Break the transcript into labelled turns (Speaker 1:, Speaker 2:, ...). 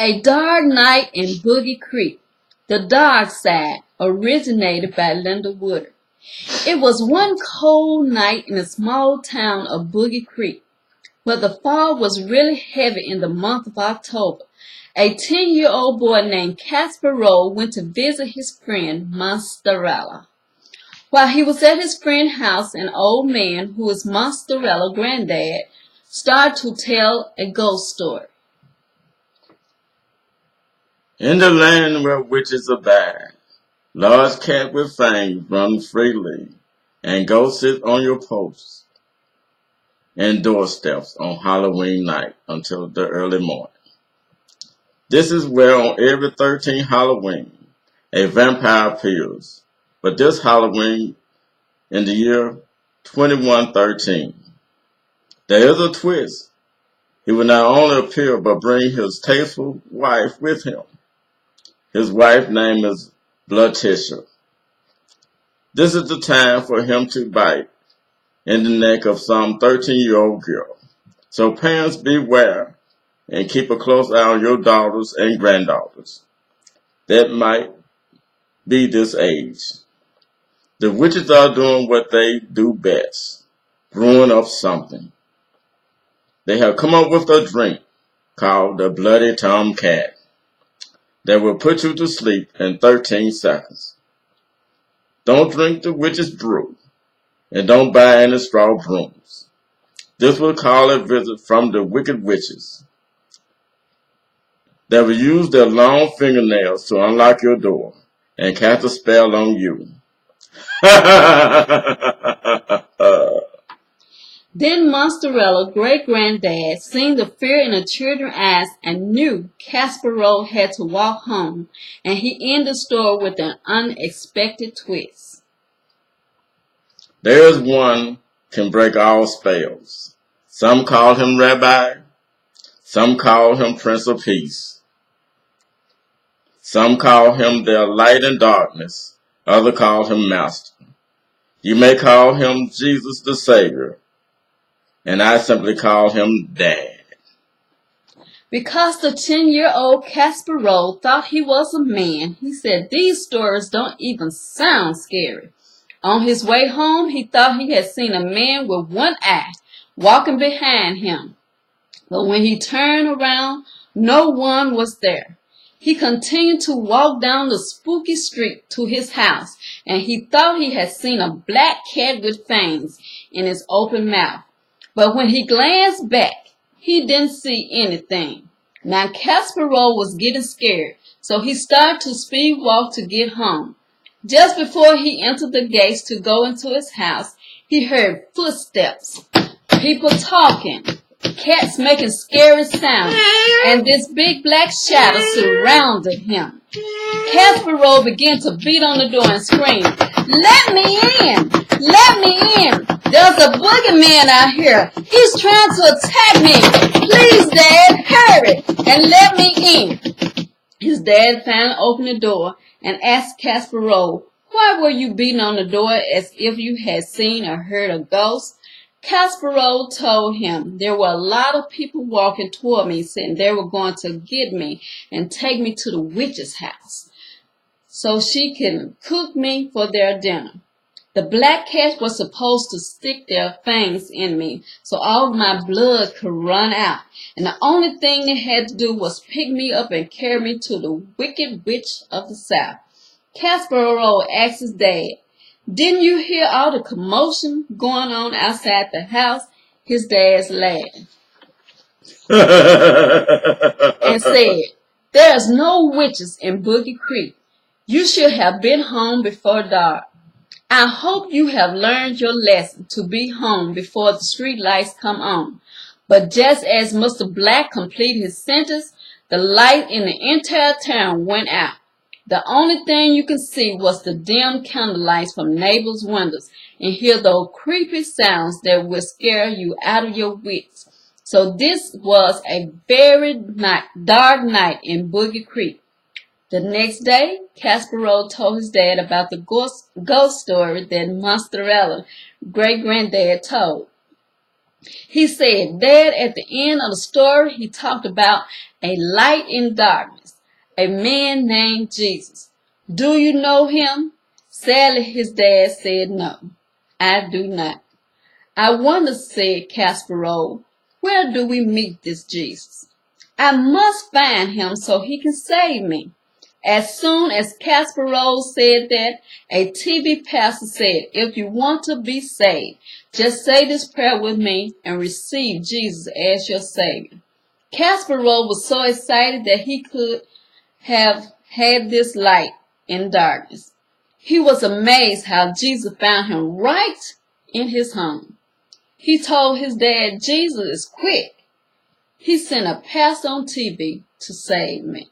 Speaker 1: A Dark Night in Boogie Creek. The Dark Side originated by Linda Woodard. It was one cold night in the small town of Boogie Creek, where the fog was really heavy in the month of October. A 10-year-old boy named Casper Rowe went to visit his friend Monsterella. While he was at his friend's house, an old man, who was Monsterella's granddad, started to tell a ghost story.
Speaker 2: In the land where witches abide, large cat with fangs run freely, and ghosts sit on your posts and doorsteps on Halloween night until the early morning. This is where on every 13th Halloween, a vampire appears, but this Halloween in the year 2113. There is a twist. He will not only appear but bring his tasteful wife with him. His wife's name is Bloodtisha. This is the time for him to bite in the neck of some 13-year-old girl. So parents beware and keep a close eye on your daughters and granddaughters that might be this age. The witches are doing what they do best, brewing up something. They have come up with a drink called the Bloody Tomcat that will put you to sleep in 13 seconds. Don't drink the witch's brew, and don't buy any straw brooms. This will call a visit from the wicked witches that will use their long fingernails to unlock your door and cast a spell on you.
Speaker 1: Then Monsterella's great-granddad seen the fear in the children's eyes and knew Casper Rowe had to walk home, and he ended the story with an unexpected twist.
Speaker 2: There is one can break all spells. Some call him Rabbi, some call him Prince of Peace. Some call him their light and darkness, others call him Master. You may call him Jesus the Savior, and I simply call him Dad.
Speaker 1: Because the 10-year-old Casper Rowe thought he was a man, he said these stories don't even sound scary. On his way home, he thought he had seen a man with one eye walking behind him. But when he turned around, no one was there. He continued to walk down the spooky street to his house, and he thought he had seen a black cat with fangs in its open mouth. But when he glanced back, he didn't see anything. Now Casper Rowe was getting scared, so he started to speed walk to get home. Just before he entered the gates to go into his house, he heard footsteps, people talking, cats making scary sounds, and this big black shadow surrounded him. Casper Rowe began to beat on the door and scream, "Let me in! Let me in! There's a boogeyman out here. He's trying to attack me. Please, Dad, hurry and let me in." His dad finally opened the door and asked Casper Rowe, "Why were you beating on the door as if you had seen or heard a ghost?" Casper Rowe told him there were a lot of people walking toward me saying they were going to get me and take me to the witch's house so she can cook me for their dinner. The black cats were supposed to stick their fangs in me so all of my blood could run out, and the only thing they had to do was pick me up and carry me to the wicked witch of the south. Casper Rowe asked his dad, "Didn't you hear all the commotion going on outside the house?" His dad laughed and said, "There's no witches in Boogie Creek. You should have been home before dark. I hope you have learned your lesson to be home before the street lights come on." But just as Mr. Black completed his sentence, the light in the entire town went out. The only thing you could see was the dim candlelights from neighbors' windows and hear those creepy sounds that will scare you out of your wits. So this was a very dark night in Boogie Creek. The next day, Casper Rowe told his dad about the ghost story that Monsterella's great-granddad told. He said that at the end of the story, he talked about a light in darkness, a man named Jesus. Do you know him? Sadly, his dad said no. I do not. I wonder, said Casperole, where do we meet this Jesus? I must find him so he can save me. As soon as Casperole said that, a TV pastor said, if you want to be saved, just say this prayer with me and receive Jesus as your Savior. Casperole was so excited that he could have had this light in darkness. He was amazed how Jesus found him right in his home. He told his dad, Jesus is quick. He sent a pastor on TV to save me.